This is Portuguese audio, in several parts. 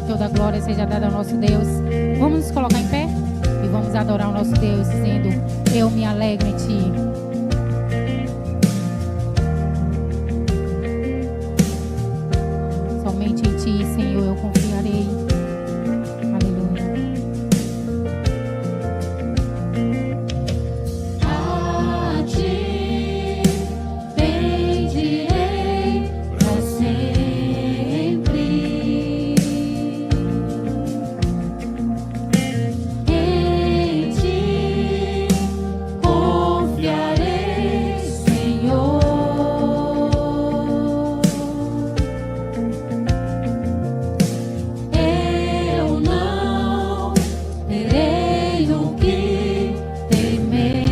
toda a glória seja dada ao nosso Deus. Vamos nos colocar em pé e vamos adorar o nosso Deus, dizendo: eu me alegro em Ti. Somente em Ti, Senhor, eu confiarei. Aleluia. A Ti bendirei pra sempre. Em Ti confiarei, Senhor. Eu não terei o que temer.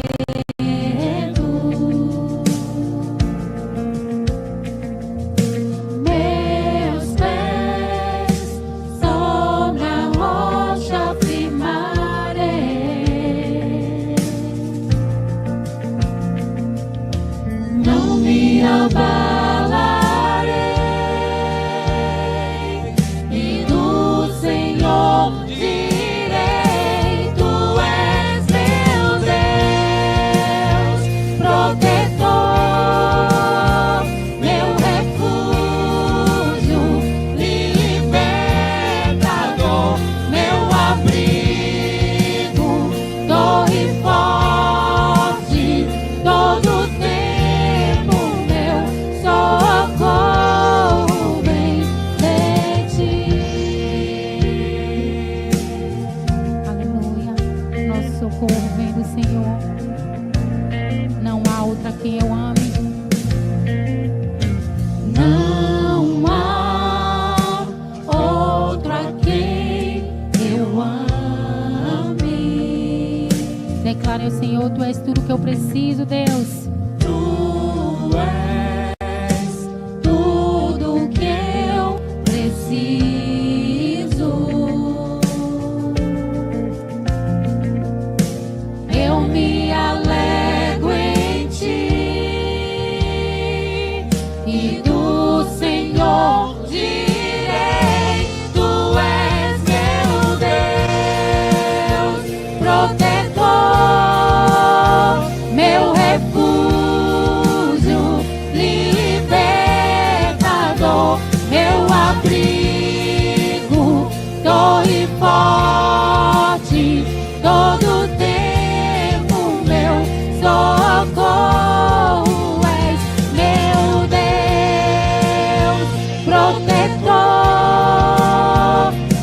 Meus pés só na rocha firmarei. Não me abalarei, e do Senhor direi: Tu és meu Deus, protetor, meu refúgio, libertador, meu abrigo, torre forte, todo tempo meu socorro vem de Ti. Aleluia. Nosso socorro vem do Senhor. Não há outra que eu ame. Não há outro a quem eu ame. Declare ao Senhor: Tu és tudo que eu preciso, Deus. Tu és tudo que eu preciso. Eu me alegro em Ti, e do Senhor direi: Tu és meu Deus, protetor, meu refúgio, libertador, meu abrigo, torre forte, todo tempo meu socorro és, meu Deus, protetor,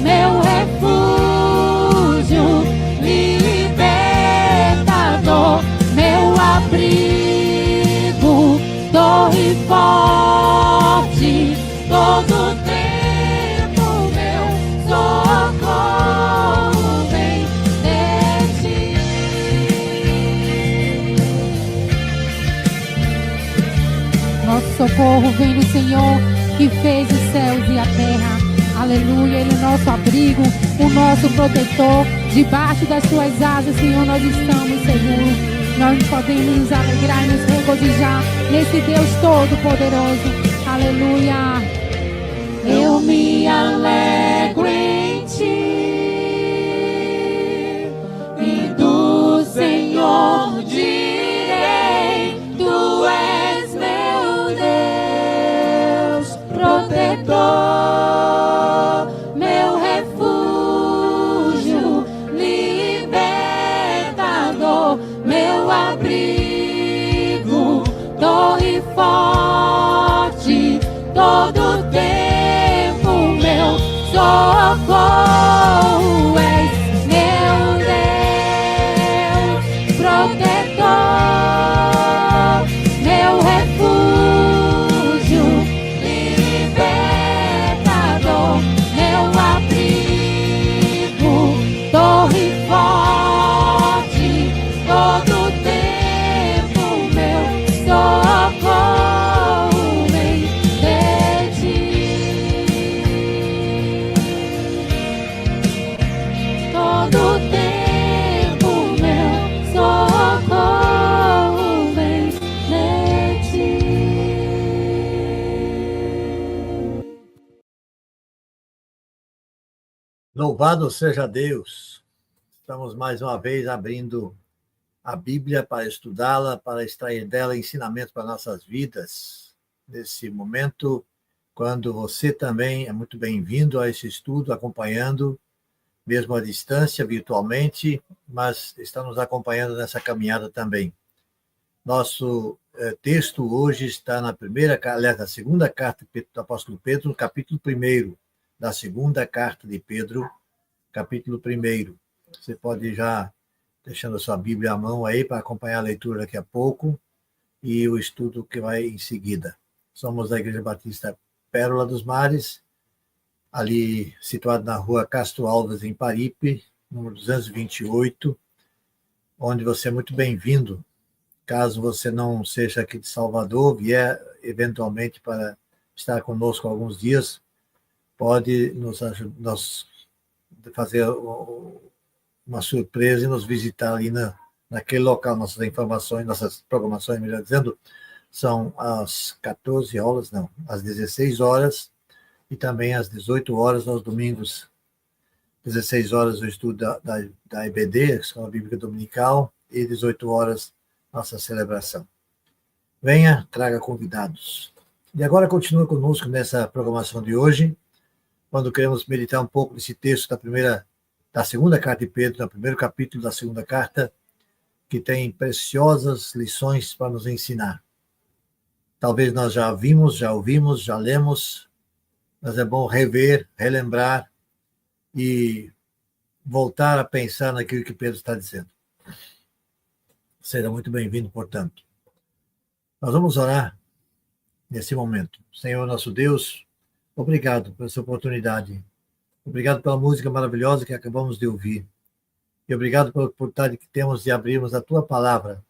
meu refúgio, libertador, meu abrigo, torre forte, todo tempo meu socorro vem de Ti. Nosso socorro vem do Senhor, que fez os céus e a terra. Aleluia. Ele é o nosso abrigo, o nosso protetor. Debaixo das Suas asas, Senhor, nós estamos seguros. Nós podemos nos alegrar e nos regozijar nesse Deus Todo-Poderoso. Aleluia. Eu me alegro em Ti, e do Senhor direi: Tu és meu Deus, protetor, meu refúgio, libertador, meu abrigo, torre forte, todo tempo meu socorro és, meu Deus, protetor, meu refúgio, libertador, meu abrigo, torre forte, todo tempo meu socorro vem de Ti. Louvado seja Deus! Estamos mais uma vez abrindo a Bíblia para estudá-la, para extrair dela ensinamentos para nossas vidas. Nesse momento, quando você também é muito bem-vindo a esse estudo, acompanhando, mesmo à distância, virtualmente, mas está nos acompanhando nessa caminhada também. Nosso texto hoje está na segunda carta do apóstolo Pedro, no capítulo 1 da segunda carta de Pedro, capítulo 1. Você pode ir já deixando a sua Bíblia à mão aí para acompanhar a leitura daqui a pouco e o estudo que vai em seguida. Somos da Igreja Batista Pérola dos Mares, ali situado na rua Castro Alves, em Paripe, número 228, onde você é muito bem-vindo. Caso você não seja aqui de Salvador, vier eventualmente para estar conosco alguns dias, pode nos fazer uma surpresa e nos visitar ali naquele local. Nossas informações, nossas programações, melhor dizendo, são às 14 horas, não, às 16 horas e também às 18 horas aos domingos. 16 horas o estudo da EBD, Escola Bíblica Dominical, e 18 horas nossa celebração. Venha, traga convidados. E agora continua conosco nessa programação de hoje, quando queremos meditar um pouco nesse texto da segunda carta de Pedro, no primeiro capítulo da segunda carta, que tem preciosas lições para nos ensinar. Talvez nós já vimos, já ouvimos, já lemos, mas é bom rever, relembrar e voltar a pensar naquilo que Pedro está dizendo. Seja muito bem-vindo, portanto. Nós vamos orar nesse momento. Senhor, nosso Deus, obrigado por essa oportunidade. Obrigado pela música maravilhosa que acabamos de ouvir. E obrigado pela oportunidade que temos de abrirmos a Tua palavra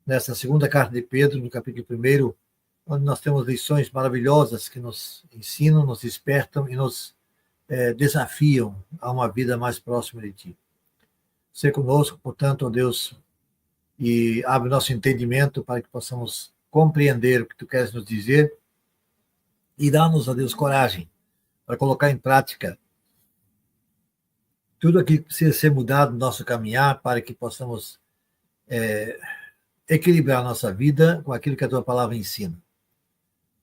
nessa segunda carta de Pedro, no capítulo 1, onde nós temos lições maravilhosas que nos ensinam, nos despertam e nos desafiam a uma vida mais próxima de Ti. Ser conosco, portanto, ó Deus, e abre nosso entendimento para que possamos compreender o que Tu queres nos dizer e dá-nos, ó Deus, coragem para colocar em prática tudo aquilo que precisa ser mudado no nosso caminhar para que possamos equilibrar a nossa vida com aquilo que a Tua palavra ensina.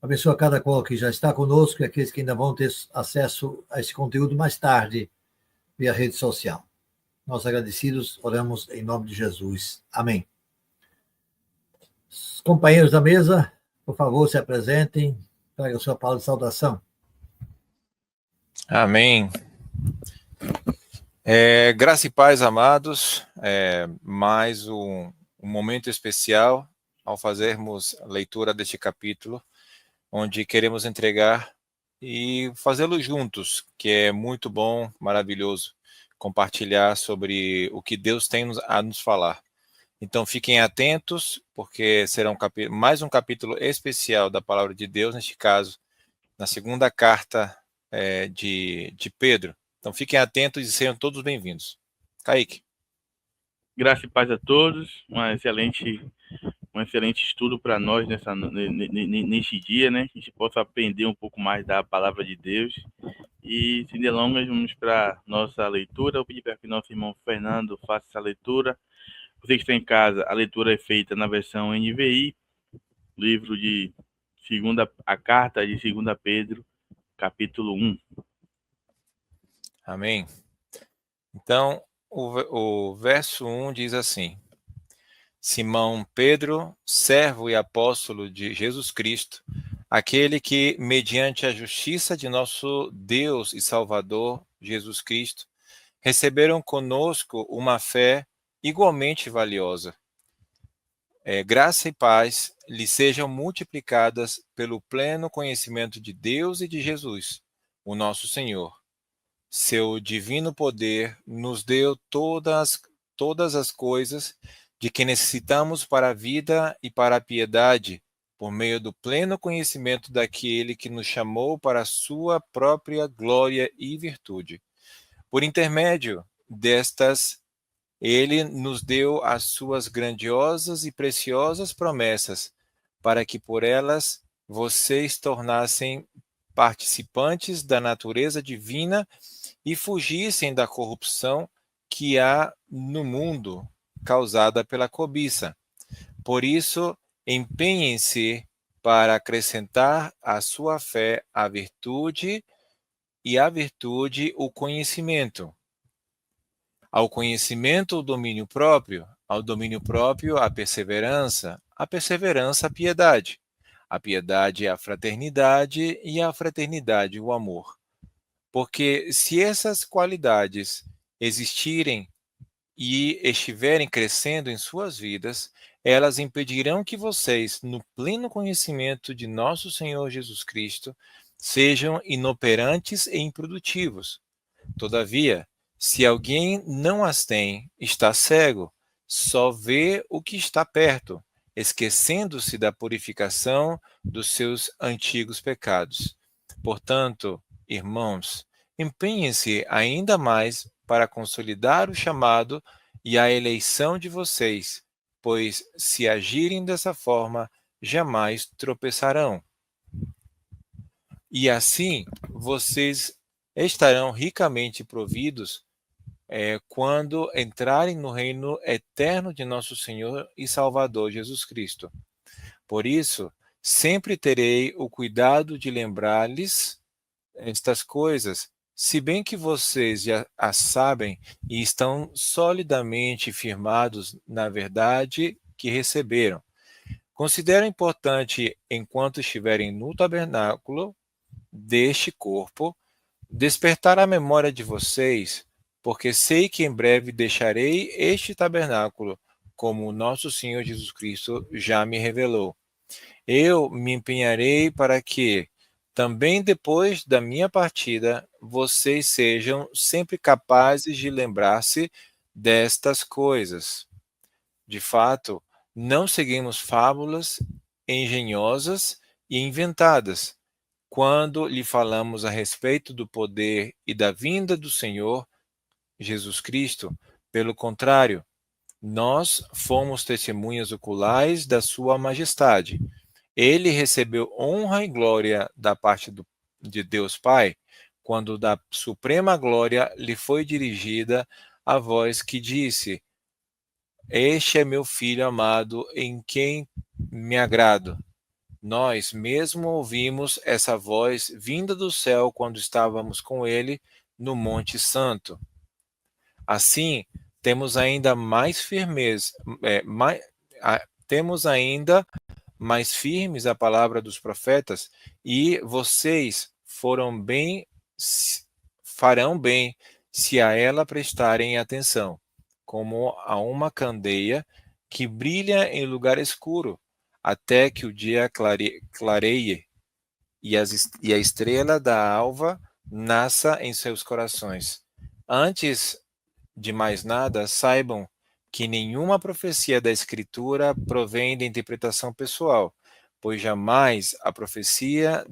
Abençoa cada qual que já está conosco e aqueles que ainda vão ter acesso a esse conteúdo mais tarde via rede social. Nós agradecidos, oramos em nome de Jesus. Amém. Os companheiros da mesa, por favor, se apresentem, traga a sua palavra de saudação. Amém. Graça e paz, amados. Mais um momento especial ao fazermos a leitura deste capítulo, onde queremos entregar e fazê-lo juntos, que é muito bom, maravilhoso, compartilhar sobre o que Deus tem a nos falar. Então fiquem atentos, porque será mais um capítulo especial da Palavra de Deus, neste caso, na segunda carta de Pedro. Então fiquem atentos e sejam todos bem-vindos. Kaique. Graça e paz a todos, um excelente estudo para nós neste dia, né? Que a gente possa aprender um pouco mais da Palavra de Deus. E, sem delongas, vamos para nossa leitura. Eu pedi para que nosso irmão Fernando faça essa leitura. Você que está em casa, a leitura é feita na versão NVI, livro de a carta de 2 Pedro, capítulo 1. Amém. Então, o verso 1 diz assim: Simão Pedro, servo e apóstolo de Jesus Cristo, aquele que, mediante a justiça de nosso Deus e Salvador, Jesus Cristo, receberam conosco uma fé igualmente valiosa. Graça e paz lhe sejam multiplicadas pelo pleno conhecimento de Deus e de Jesus, o nosso Senhor. Seu divino poder nos deu todas as coisas de que necessitamos para a vida e para a piedade, por meio do pleno conhecimento daquele que nos chamou para a sua própria glória e virtude. Por intermédio destas, ele nos deu as suas grandiosas e preciosas promessas, para que por elas vocês tornassem participantes da natureza divina e fugissem da corrupção que há no mundo, causada pela cobiça. Por isso, empenhem-se para acrescentar à sua fé a virtude, e à virtude o conhecimento. Ao conhecimento, o domínio próprio, ao domínio próprio, a perseverança a piedade. A piedade, a fraternidade, e a fraternidade, o amor. Porque se essas qualidades existirem e estiverem crescendo em suas vidas, elas impedirão que vocês, no pleno conhecimento de nosso Senhor Jesus Cristo, sejam inoperantes e improdutivos. Todavia, se alguém não as tem, está cego, só vê o que está perto, esquecendo-se da purificação dos seus antigos pecados. Portanto, irmãos, empenhem-se ainda mais para consolidar o chamado e a eleição de vocês, pois, se agirem dessa forma, jamais tropeçarão. E assim, vocês estarão ricamente providos quando entrarem no reino eterno de nosso Senhor e Salvador Jesus Cristo. Por isso, sempre terei o cuidado de lembrar-lhes estas coisas, se bem que vocês já as sabem e estão solidamente firmados na verdade que receberam. Considero importante, enquanto estiverem no tabernáculo deste corpo, despertar a memória de vocês, porque sei que em breve deixarei este tabernáculo, como o nosso Senhor Jesus Cristo já me revelou. Eu me empenharei para que, também depois da minha partida, vocês sejam sempre capazes de lembrar-se destas coisas. De fato, não seguimos fábulas engenhosas e inventadas, quando lhe falamos a respeito do poder e da vinda do Senhor Jesus Cristo. Pelo contrário, nós fomos testemunhas oculares da sua majestade. Ele recebeu honra e glória da parte de Deus Pai, quando da suprema glória lhe foi dirigida a voz que disse: Este é meu filho amado, em quem me agrado. Nós mesmo ouvimos essa voz vinda do céu quando estávamos com ele no Monte Santo. Assim, temos ainda mais firmeza, temos ainda mais firmes a palavra dos profetas, e vocês farão bem se a ela prestarem atenção, como a uma candeia que brilha em lugar escuro, até que o dia clareie e a estrela da alva nasça em seus corações. Antes de mais nada, saibam que nenhuma profecia da Escritura provém da interpretação pessoal, pois jamais a profecia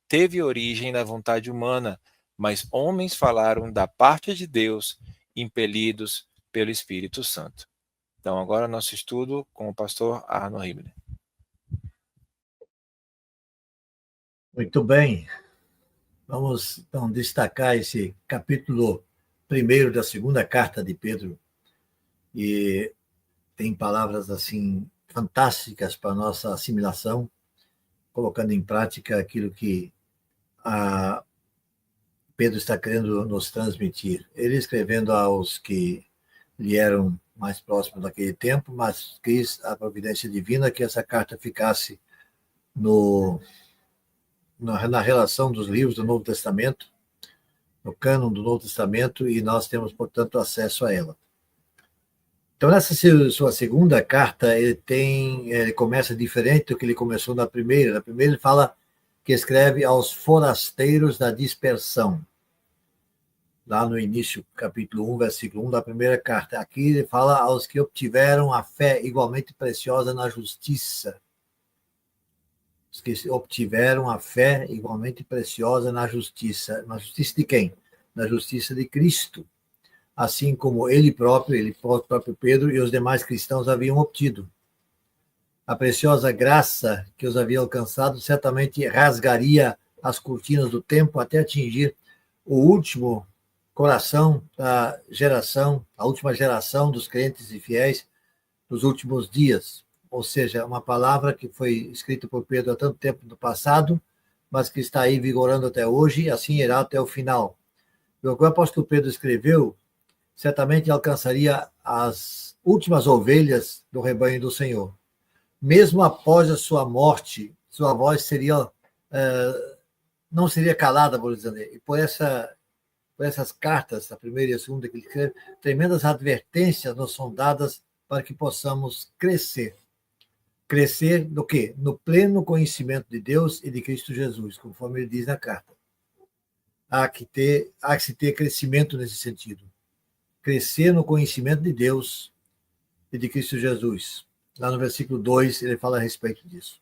teve origem na vontade humana, mas homens falaram da parte de Deus, impelidos pelo Espírito Santo. Então, agora nosso estudo com o pastor Arno Hibner. Muito bem. Vamos, então, destacar esse capítulo 1 da segunda carta de Pedro. E tem palavras, assim, fantásticas para a nossa assimilação, colocando em prática aquilo que Pedro está querendo nos transmitir. Ele escrevendo aos que lhe eram mais próximos naquele tempo, mas quis a providência divina que essa carta ficasse na relação dos livros do Novo Testamento, no cânon do Novo Testamento, e nós temos, portanto, acesso a ela. Então, nessa sua segunda carta, ele começa diferente do que ele começou na primeira. Na primeira, ele fala que escreve aos forasteiros da dispersão. Lá no início, capítulo 1, versículo 1 da primeira carta. Aqui ele fala aos que obtiveram a fé igualmente preciosa na justiça. Os que obtiveram a fé igualmente preciosa na justiça. Na justiça de quem? Na justiça de Cristo. Assim como ele próprio Pedro e os demais cristãos haviam obtido. A preciosa graça que os havia alcançado certamente rasgaria as cortinas do tempo até atingir o último coração da geração, a última geração dos crentes e fiéis dos últimos dias. Ou seja, uma palavra que foi escrita por Pedro há tanto tempo no passado, mas que está aí vigorando até hoje, e assim irá até o final. O que o apóstolo Pedro escreveu, certamente alcançaria as últimas ovelhas do rebanho do Senhor. Mesmo após a sua morte, sua voz seria, não seria calada, por dizer. E por essas cartas, a primeira e a segunda que ele escreve, tremendas advertências nos são dadas para que possamos crescer. Crescer do quê? No pleno conhecimento de Deus e de Cristo Jesus, conforme ele diz na carta. Há que se ter crescimento nesse sentido. Crescer no conhecimento de Deus e de Cristo Jesus. Lá no versículo 2, ele fala a respeito disso.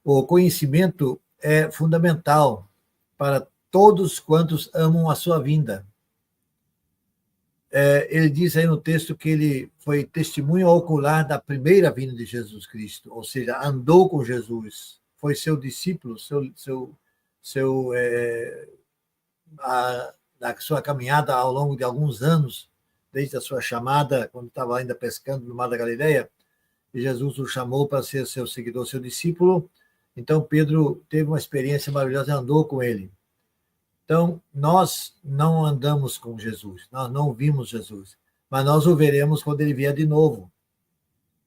O conhecimento é fundamental para todos quantos amam a sua vinda. Ele diz aí no texto que ele foi testemunho ocular da primeira vinda de Jesus Cristo, ou seja, andou com Jesus, foi seu discípulo, da sua caminhada ao longo de alguns anos, desde a sua chamada, quando estava ainda pescando no Mar da Galileia, e Jesus o chamou para ser seu seguidor, seu discípulo. Então, Pedro teve uma experiência maravilhosa e andou com ele. Então, nós não andamos com Jesus, nós não vimos Jesus, mas nós o veremos quando ele vier de novo.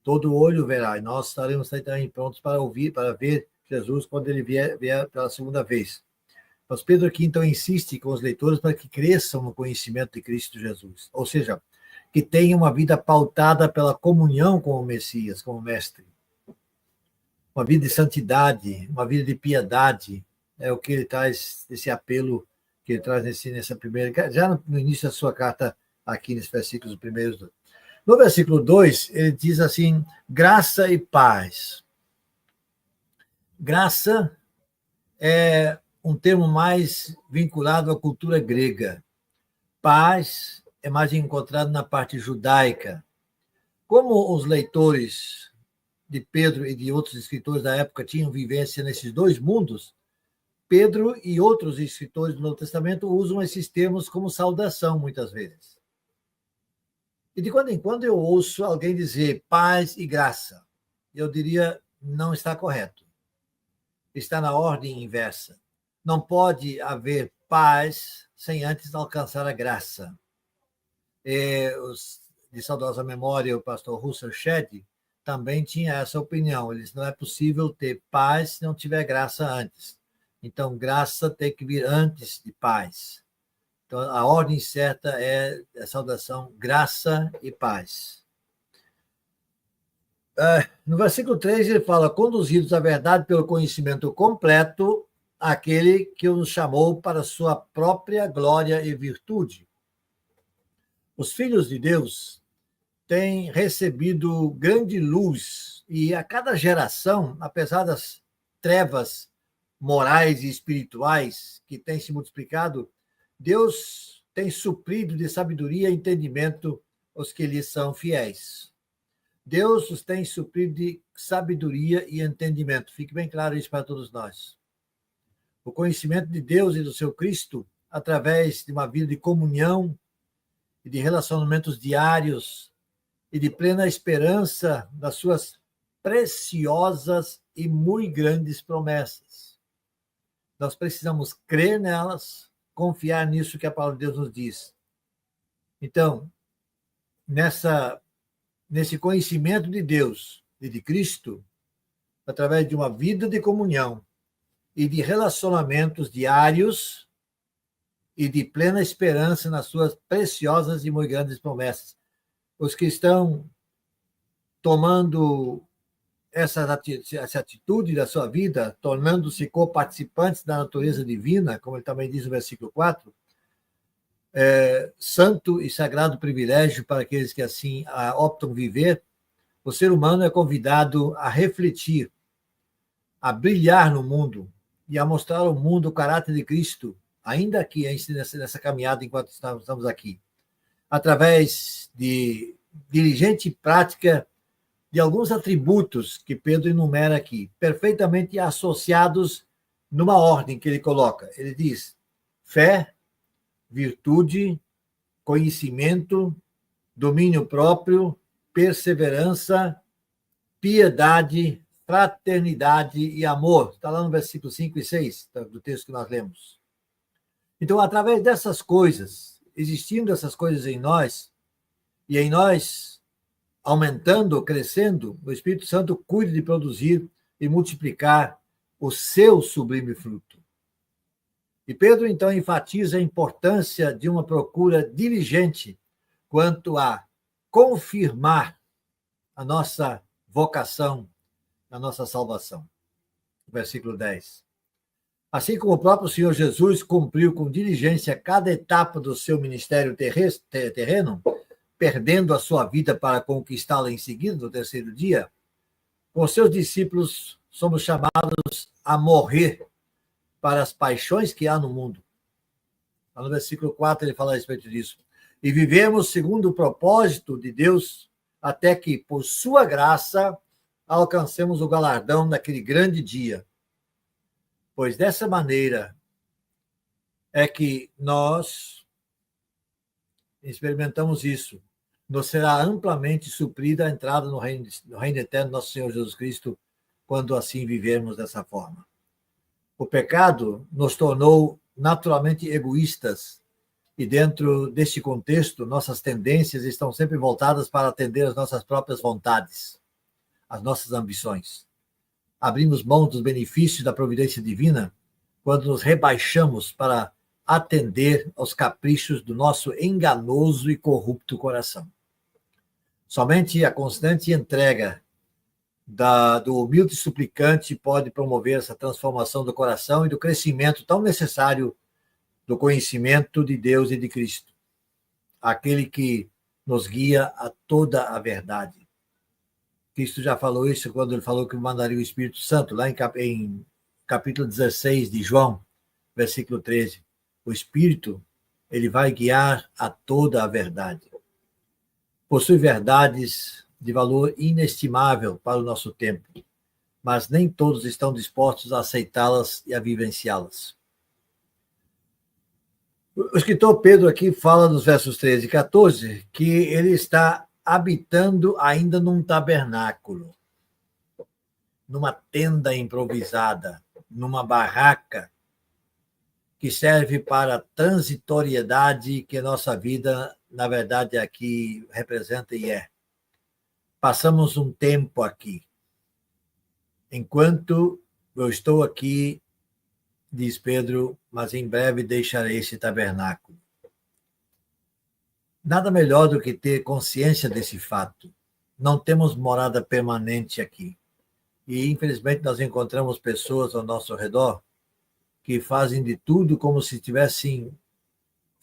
Todo olho verá, e nós estaremos também prontos para ver Jesus quando ele vier pela segunda vez. Mas Pedro aqui, então, insiste com os leitores para que cresçam no conhecimento de Cristo Jesus, ou seja, que tenham uma vida pautada pela comunhão com o Messias, com o Mestre. Uma vida de santidade, uma vida de piedade, é o que ele traz, esse apelo que ele traz nessa primeira, já no início da sua carta, aqui nesses versículos primeiros. No versículo 2, ele diz assim, graça e paz. Graça é um termo mais vinculado à cultura grega. Paz é mais encontrado na parte judaica. Como os leitores de Pedro e de outros escritores da época tinham vivência nesses dois mundos, Pedro e outros escritores do Novo Testamento usam esses termos como saudação, muitas vezes. E de quando em quando eu ouço alguém dizer paz e graça. Eu diria, não está correto. Está na ordem inversa. Não pode haver paz sem antes alcançar a graça. De saudosa memória, o pastor Russell Shedd também tinha essa opinião. Ele disse, não é possível ter paz se não tiver graça antes. Então, graça tem que vir antes de paz. Então, a ordem certa é a saudação graça e paz. No versículo 3, ele fala, conduzidos à verdade pelo conhecimento completo, aquele que nos chamou para sua própria glória e virtude. Os filhos de Deus têm recebido grande luz e a cada geração, apesar das trevas morais e espirituais que têm se multiplicado, Deus tem suprido de sabedoria e entendimento os que lhe são fiéis. Deus os tem suprido de sabedoria e entendimento. Fique bem claro isso para todos nós. O conhecimento de Deus e do seu Cristo, através de uma vida de comunhão e de relacionamentos diários e de plena esperança das suas preciosas e muito grandes promessas. Nós precisamos crer nelas, confiar nisso que a palavra de Deus nos diz. Então, nesse conhecimento de Deus e de Cristo, através de uma vida de comunhão e de relacionamentos diários e de plena esperança nas suas preciosas e muito grandes promessas. Os que estão tomando essa atitude da sua vida, tornando-se coparticipantes da natureza divina, como ele também diz no versículo 4, santo e sagrado privilégio para aqueles que assim optam viver, o ser humano é convidado a refletir, a brilhar no mundo e a mostrar ao mundo o caráter de Cristo, ainda aqui nessa caminhada enquanto estamos aqui, através de diligente prática de alguns atributos que Pedro enumera aqui, perfeitamente associados numa ordem que ele coloca. Ele diz fé, virtude, conhecimento, domínio próprio, perseverança, piedade, fraternidade e amor. Está lá no versículo 5 e 6 do texto que nós lemos. Então, através dessas coisas, existindo essas coisas em nós, e em nós aumentando, crescendo, o Espírito Santo cuida de produzir e multiplicar o seu sublime fruto. E Pedro, então, enfatiza a importância de uma procura diligente quanto a confirmar a nossa vocação, a nossa salvação. Versículo 10. Assim como o próprio Senhor Jesus cumpriu com diligência cada etapa do seu ministério terreno, perdendo a sua vida para conquistá-la em seguida, no terceiro dia, com seus discípulos somos chamados a morrer para as paixões que há no mundo. No versículo 4 ele fala a respeito disso. E vivemos segundo o propósito de Deus, até que, por sua graça, alcancemos o galardão naquele grande dia. Pois dessa maneira é que nós experimentamos isso. Nos será amplamente suprida a entrada no reino eterno do nosso Senhor Jesus Cristo, quando assim vivermos dessa forma. O pecado nos tornou naturalmente egoístas, e dentro deste contexto, nossas tendências estão sempre voltadas para atender às nossas próprias vontades, às nossas ambições. Abrimos mão dos benefícios da providência divina quando nos rebaixamos para atender aos caprichos do nosso enganoso e corrupto coração. Somente a constante entrega do humilde suplicante pode promover essa transformação do coração e do crescimento tão necessário do conhecimento de Deus e de Cristo, aquele que nos guia a toda a verdade. Cristo já falou isso quando ele falou que mandaria o Espírito Santo, lá em capítulo 16 de João, versículo 13. O Espírito, ele vai guiar a toda a verdade. Possui verdades de valor inestimável para o nosso tempo, mas nem todos estão dispostos a aceitá-las e a vivenciá-las. O escritor Pedro aqui fala nos versos 13 e 14 que ele está habitando ainda num tabernáculo, numa tenda improvisada, numa barraca que serve para a transitoriedade que a nossa vida, na verdade, aqui representa e é. Passamos um tempo aqui. Enquanto eu estou aqui, diz Pedro, mas em breve deixarei esse tabernáculo. Nada melhor do que ter consciência desse fato. Não temos morada permanente aqui. E, infelizmente, nós encontramos pessoas ao nosso redor que fazem de tudo como se tivessem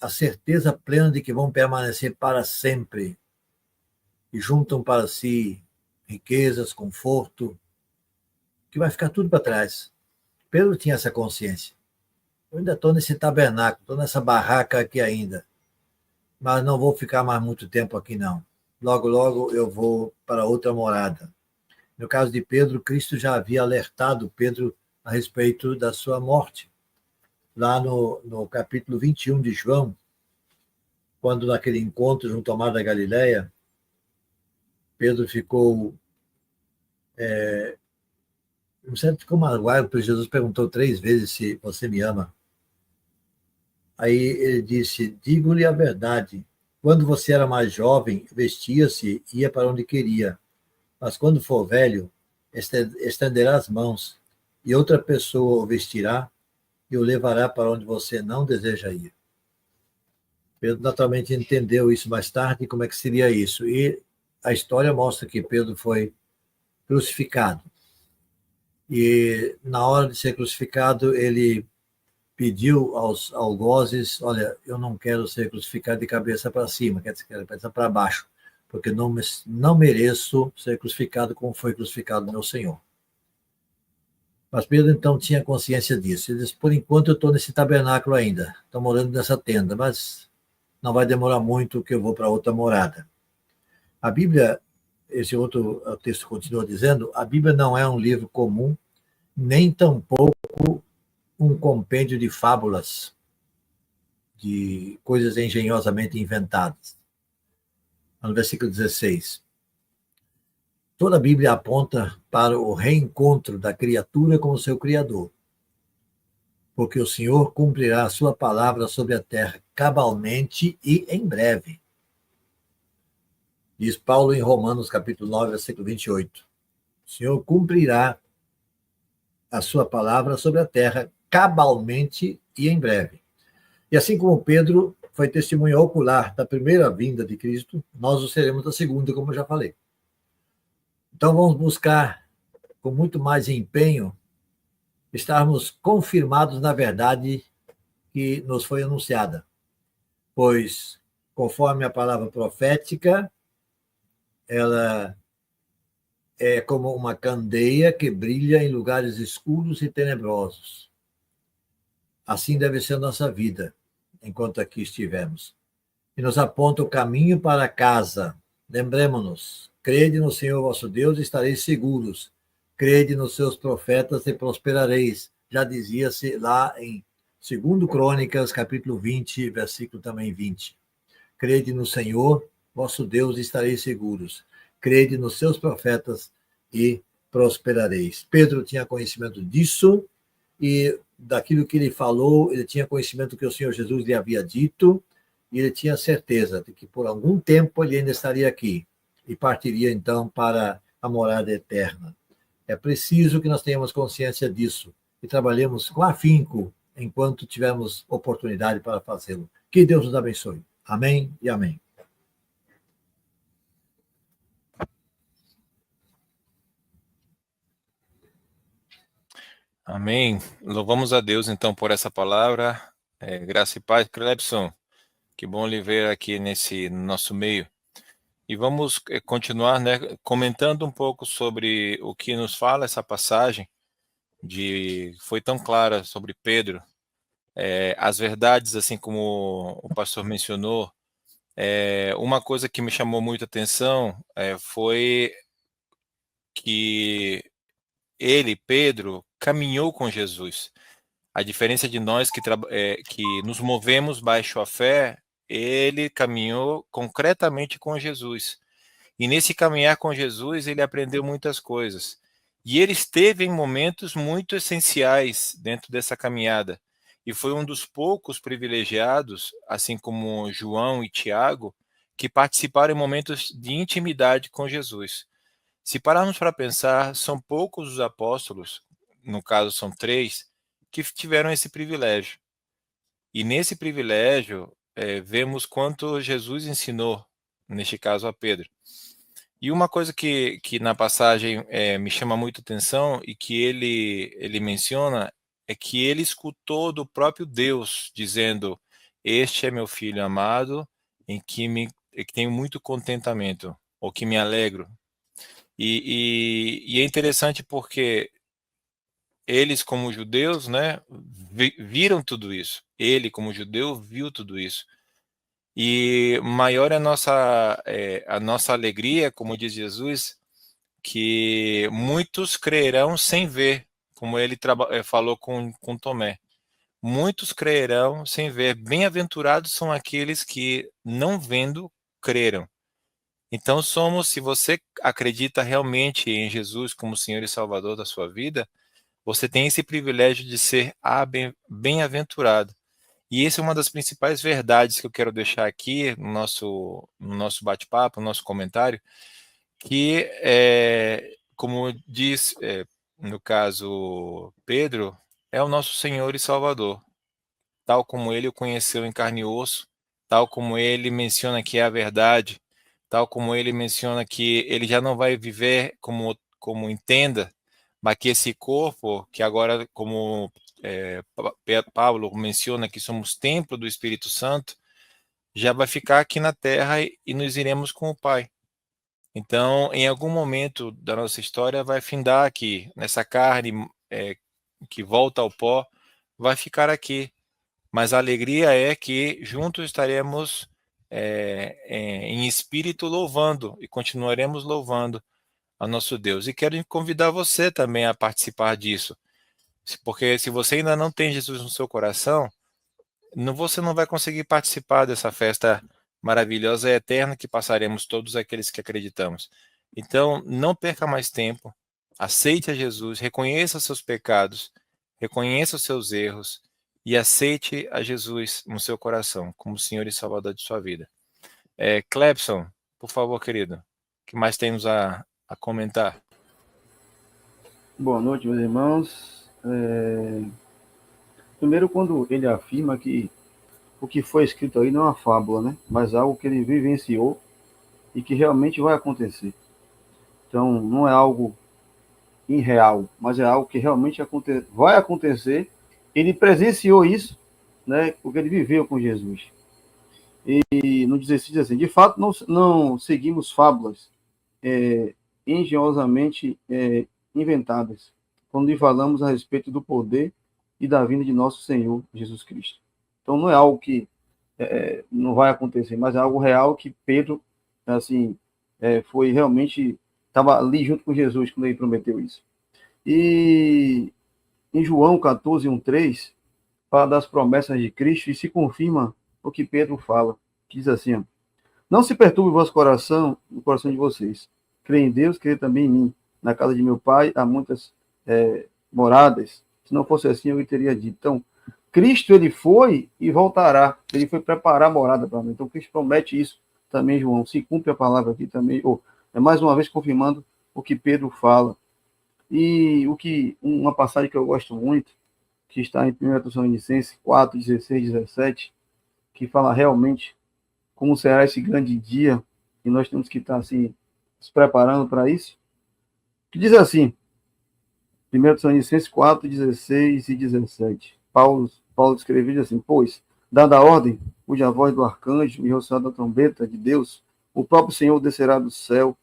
a certeza plena de que vão permanecer para sempre. E juntam para si riquezas, conforto, que vai ficar tudo para trás. Pedro tinha essa consciência. Eu ainda estou nesse tabernáculo, estou nessa barraca aqui ainda, mas não vou ficar mais muito tempo aqui, não. Logo, logo eu vou para outra morada. No caso de Pedro, Cristo já havia alertado Pedro a respeito da sua morte. Lá no capítulo 21 de João, quando naquele encontro junto ao mar da Galileia, Pedro ficou magoado, porque Jesus perguntou 3 vezes se você me ama. Aí ele disse, digo-lhe a verdade, quando você era mais jovem, vestia-se e ia para onde queria, mas quando for velho, estenderá as mãos, e outra pessoa o vestirá e o levará para onde você não deseja ir. Pedro naturalmente entendeu isso mais tarde, como é que seria isso. E a história mostra que Pedro foi crucificado. E na hora de ser crucificado, ele pediu aos algozes, olha, eu não quero ser crucificado de cabeça para cima, quer dizer, de cabeça para baixo, porque não mereço ser crucificado como foi crucificado meu Senhor. Mas Pedro, então, tinha consciência disso. Ele disse, por enquanto eu estou nesse tabernáculo ainda, estou morando nessa tenda, mas não vai demorar muito que eu vou para outra morada. A Bíblia, esse outro texto continua dizendo, a Bíblia não é um livro comum, nem tampouco um compêndio de fábulas, de coisas engenhosamente inventadas. No versículo 16. Toda a Bíblia aponta para o reencontro da criatura com o seu Criador, porque o Senhor cumprirá a sua palavra sobre a terra cabalmente e em breve. Diz Paulo em Romanos, capítulo 9, versículo 28. O Senhor cumprirá a sua palavra sobre a terra cabalmente e em breve. E assim como Pedro foi testemunha ocular da primeira vinda de Cristo, nós o seremos da segunda, como eu já falei. Então vamos buscar, com muito mais empenho, estarmos confirmados na verdade que nos foi anunciada. Pois, conforme a palavra profética, ela é como uma candeia que brilha em lugares escuros e tenebrosos. Assim deve ser a nossa vida, enquanto aqui estivermos. E nos aponta o caminho para casa. Lembremos-nos, crede no Senhor vosso Deus e estareis seguros. Crede nos seus profetas e prosperareis. Já dizia-se lá em 2 Crônicas, capítulo 20, versículo também 20. Crede no Senhor vosso Deus e estareis seguros. Crede nos seus profetas e prosperareis. Pedro tinha conhecimento disso e daquilo que ele falou, ele tinha conhecimento que o Senhor Jesus lhe havia dito e ele tinha certeza de que por algum tempo ele ainda estaria aqui e partiria então para a morada eterna. É preciso que nós tenhamos consciência disso e trabalhemos com afinco enquanto tivermos oportunidade para fazê-lo. Que Deus nos abençoe. Amém e amém. Amém. Louvamos a Deus, então, por essa palavra. Graça e paz. Clebson, que bom lhe ver aqui no nosso meio. E vamos continuar, né, comentando um pouco sobre o que nos fala essa passagem, foi tão clara sobre Pedro. As verdades, assim como o pastor mencionou, uma coisa que me chamou muita atenção foi que ele, Pedro, caminhou com Jesus. A diferença de nós que nos movemos baixo a fé, ele caminhou concretamente com Jesus. E nesse caminhar com Jesus, ele aprendeu muitas coisas. E ele esteve em momentos muito essenciais dentro dessa caminhada. E foi um dos poucos privilegiados, assim como João e Tiago, que participaram em momentos de intimidade com Jesus. Se pararmos para pensar, são poucos os apóstolos, no caso são 3, que tiveram esse privilégio. E nesse privilégio, vemos quanto Jesus ensinou, neste caso a Pedro. E uma coisa que na passagem me chama muito atenção e que ele menciona é que ele escutou do próprio Deus, dizendo: "Este é meu filho amado, em que tenho muito contentamento, ou que me alegro." E é interessante porque eles, como judeus, né, viram tudo isso. Ele, como judeu, viu tudo isso. E maior é a nossa alegria, como diz Jesus, que muitos crerão sem ver, como ele falou com Tomé. Muitos crerão sem ver. Bem-aventurados são aqueles que, não vendo, creram. Então se você acredita realmente em Jesus como Senhor e Salvador da sua vida, você tem esse privilégio de ser bem-aventurado. E essa é uma das principais verdades que eu quero deixar aqui no nosso bate-papo, no nosso comentário, que, como diz, no caso, Pedro, é o nosso Senhor e Salvador, tal como ele o conheceu em carne e osso, tal como ele menciona que é a verdade, tal como ele menciona que ele já não vai viver como entenda, mas que esse corpo, que agora, como Paulo menciona que somos templo do Espírito Santo, já vai ficar aqui na terra e nos iremos com o Pai. Então, em algum momento da nossa história, vai findar aqui, nessa carne que volta ao pó, vai ficar aqui. Mas a alegria é que juntos estaremos em espírito louvando e continuaremos louvando ao nosso Deus. E quero convidar você também a participar disso. Porque se você ainda não tem Jesus no seu coração, você não vai conseguir participar dessa festa maravilhosa e eterna que passaremos todos aqueles que acreditamos. Então, não perca mais tempo, aceite a Jesus, reconheça seus pecados, reconheça os seus erros e aceite a Jesus no seu coração como Senhor e Salvador de sua vida. Clebson, por favor, querido, o que mais temos a comentar? Boa noite, meus irmãos. Primeiro, quando ele afirma que o que foi escrito aí não é uma fábula, né? Mas algo que ele vivenciou e que realmente vai acontecer. Então, não é algo irreal, mas é algo que realmente vai acontecer. Ele presenciou isso, né? Porque ele viveu com Jesus. E no 16 diz assim: de fato, não seguimos fábulas engenhosamente inventadas, quando lhe falamos a respeito do poder e da vinda de nosso Senhor Jesus Cristo. Então, não é algo que não vai acontecer, mas é algo real que Pedro, assim, foi realmente, estava ali junto com Jesus quando ele prometeu isso. E em João 14, 1:3, fala das promessas de Cristo e se confirma o que Pedro fala, que diz assim: ó, não se perturbe o vosso coração, o coração de vocês. Creia em Deus, creia também em mim. Na casa de meu pai há muitas moradas. Se não fosse assim, eu lhe teria dito. Então, Cristo, ele foi e voltará. Ele foi preparar a morada para mim. Então, Cristo promete isso também, João. Se cumpre a palavra aqui também. Mais uma vez confirmando o que Pedro fala. E uma passagem que eu gosto muito, que está em 1 Tessalonicenses 4, 16, 17, que fala realmente como será esse grande dia, e nós temos que estar assim, se preparando para isso, que diz assim, 1 Tessalonicenses 4, 16 e 17, Paulo escreveu assim: pois, dada a ordem, cuja voz do arcanjo e o som da trombeta de Deus, o próprio Senhor descerá do céu,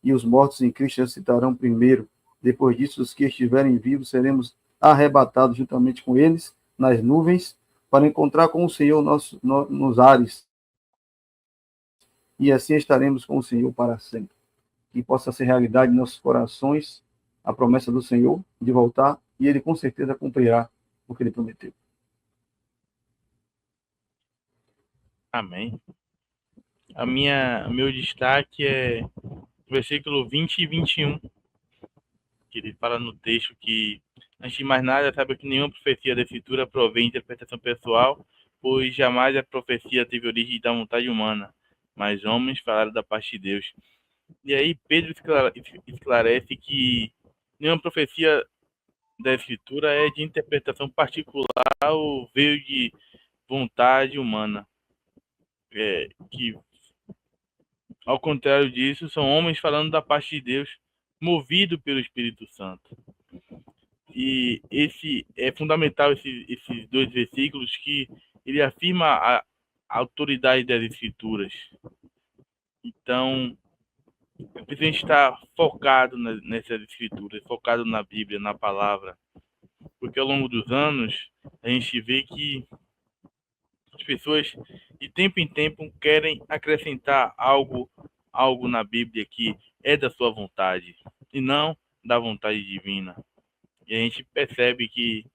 e os mortos em Cristo ressuscitarão primeiro. Depois disso, os que estiverem vivos seremos arrebatados juntamente com eles nas nuvens, para encontrar com o Senhor nos ares. E assim estaremos com o Senhor para sempre. Que possa ser realidade em nossos corações a promessa do Senhor de voltar, e Ele com certeza cumprirá o que Ele prometeu. Amém. Meu destaque é versículo 20 e 21, que ele fala no texto que, antes de mais nada, sabe que nenhuma profecia da Escritura provém de interpretação pessoal, pois jamais a profecia teve origem da vontade humana, mas homens falaram da parte de Deus. E aí Pedro esclarece que nenhuma profecia da Escritura é de interpretação particular ou veio de vontade humana. Que, ao contrário disso, são homens falando da parte de Deus, movido pelo Espírito Santo. E é fundamental esses dois versículos, que ele afirma a autoridade das Escrituras. Então, a gente está focado nessas Escrituras, focado na Bíblia, na palavra, porque ao longo dos anos a gente vê que as pessoas de tempo em tempo querem acrescentar algo na Bíblia que é da sua vontade e não da vontade divina. E a gente percebe que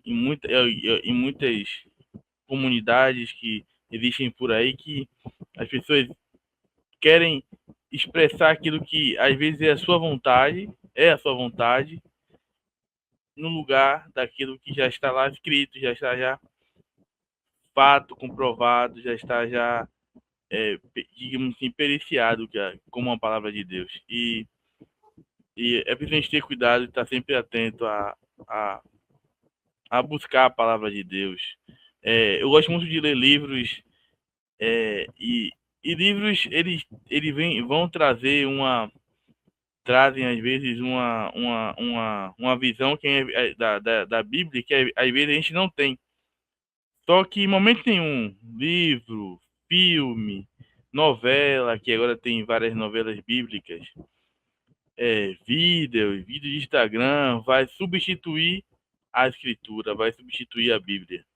em muitas comunidades que existem por aí, que as pessoas querem expressar aquilo que às vezes é a sua vontade, no lugar daquilo que já está lá escrito, já está já fato comprovado, já está já, digamos assim, periciado como uma palavra de Deus. E é preciso a gente ter cuidado e estar sempre atento a buscar a palavra de Deus. Eu gosto muito de ler livros, e livros eles vão trazer trazem às vezes uma visão que da Bíblia que às vezes a gente não tem. Só que em momento nenhum, livro, filme, novela, que agora tem várias novelas bíblicas, vídeo de Instagram, vai substituir a Escritura, vai substituir a Bíblia.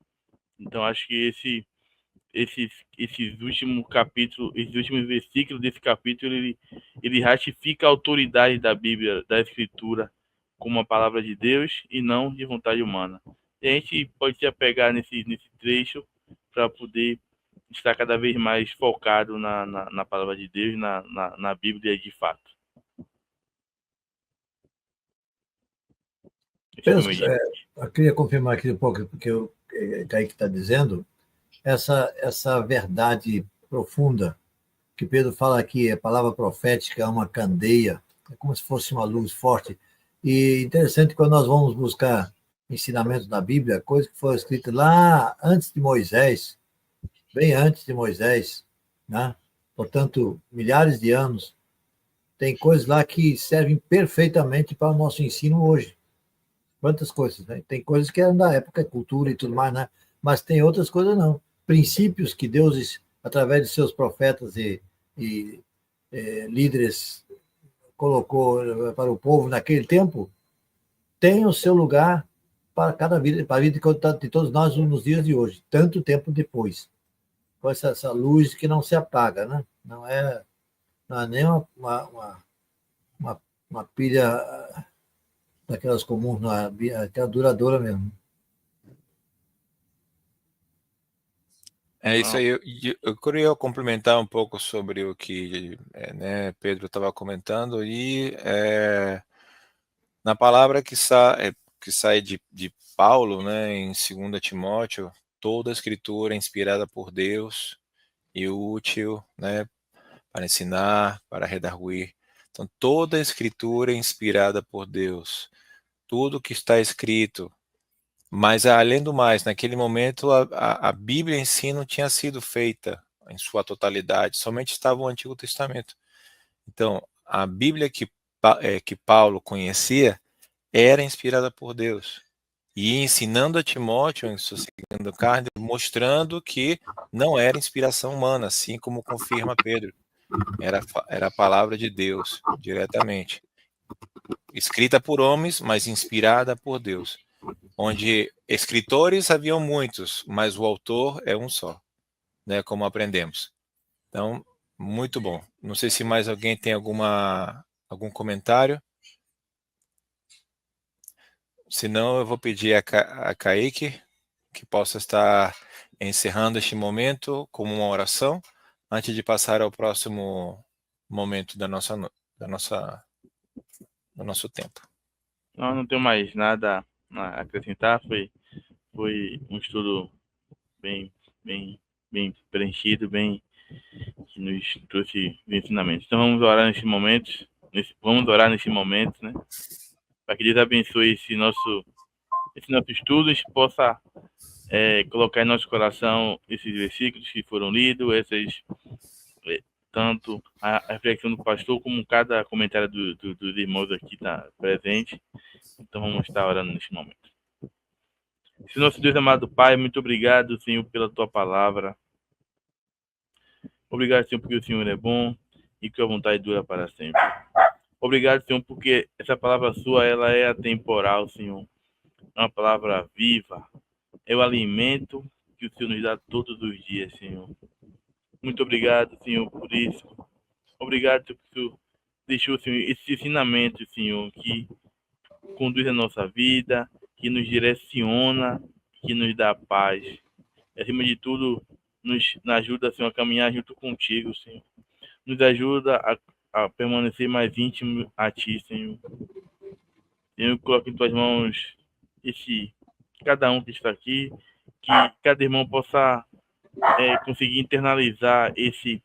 Então acho que esses últimos capítulos, esses últimos versículos desse capítulo, ele ratifica a autoridade da Bíblia, da Escritura, como a palavra de Deus e não de vontade humana. E a gente pode se apegar nesse trecho para poder estar cada vez mais focado na palavra de Deus, na Bíblia de fato. Eu queria confirmar aqui um pouco, porque o Kaique está dizendo, essa verdade profunda que Pedro fala aqui, a palavra profética é uma candeia, é como se fosse uma luz forte. E interessante, quando nós vamos buscar ensinamentos da Bíblia, coisa que foi escrita lá antes de Moisés, bem antes de Moisés, né? Portanto, milhares de anos, tem coisas lá que servem perfeitamente para o nosso ensino hoje. Quantas coisas, né? Tem coisas que eram da época, cultura e tudo mais, né? Mas tem outras coisas não. Princípios que Deus, através de seus profetas e líderes, colocou para o povo naquele tempo, tem o seu lugar para cada vida, para a vida de todos nós nos dias de hoje, tanto tempo depois. Com essa luz que não se apaga, né? Não é nem uma pilha daquelas comuns, aquela duradoura mesmo. É isso aí. Eu queria complementar um pouco sobre o que Pedro estava comentando, e na palavra que sai de Paulo, né, em 2 Timóteo, toda a escritura é inspirada por Deus e útil, né, para ensinar, para redarguir. Então, toda a escritura é inspirada por Deus. Tudo que está escrito. Mas, além do mais, naquele momento, a Bíblia em si não tinha sido feita em sua totalidade, somente estava o Antigo Testamento. Então, a Bíblia que Paulo conhecia era inspirada por Deus. E ensinando a Timóteo, em sua segunda carta, mostrando que não era inspiração humana, assim como confirma Pedro. Era a palavra de Deus, diretamente. Escrita por homens, mas inspirada por Deus. Onde escritores haviam muitos, mas o autor é um só, né, como aprendemos. Então, muito bom. Não sei se mais alguém tem algum comentário. Se não, eu vou pedir a Kaique que possa estar encerrando este momento como uma oração, antes de passar ao próximo momento do nosso tempo. Não tenho mais nada a acrescentar. Foi um estudo bem preenchido, que nos trouxe ensinamentos. Então vamos orar nesse momento, né? Para que Deus abençoe esse nosso estudo, a gente possa colocar em nosso coração esses versículos que foram lidos, tanto a reflexão do pastor como cada comentário dos irmãos aqui está presente. Então vamos estar orando neste momento. Senhor, nosso Deus amado Pai, muito obrigado, Senhor, pela tua palavra. Obrigado, Senhor, porque o Senhor é bom e que a vontade dura para sempre. Obrigado, Senhor, porque essa palavra sua, ela é atemporal, Senhor. É uma palavra viva. É o alimento que o Senhor nos dá todos os dias, Senhor. Muito obrigado, Senhor, por isso. Obrigado, Senhor, porque o Senhor deixou, Senhor, esse ensinamento, Senhor, que conduz a nossa vida, que nos direciona, que nos dá paz. E, acima de tudo, nos ajuda, Senhor, a caminhar junto contigo, Senhor. Nos ajuda a permanecer mais íntimo a Ti, Senhor. Senhor, coloque em Tuas mãos cada um que está aqui, que cada irmão possa conseguir internalizar esse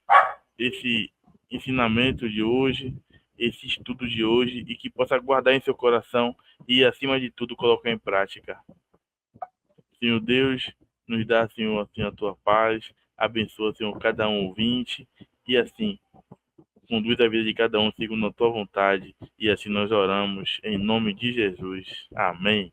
ensinamento de hoje, esse estudo de hoje, e que possa guardar em seu coração e, acima de tudo, colocar em prática. Senhor Deus, nos dá, Senhor, assim, a tua paz, abençoa, Senhor, cada um ouvinte, e assim, conduz a vida de cada um segundo a tua vontade, e assim nós oramos, em nome de Jesus. Amém.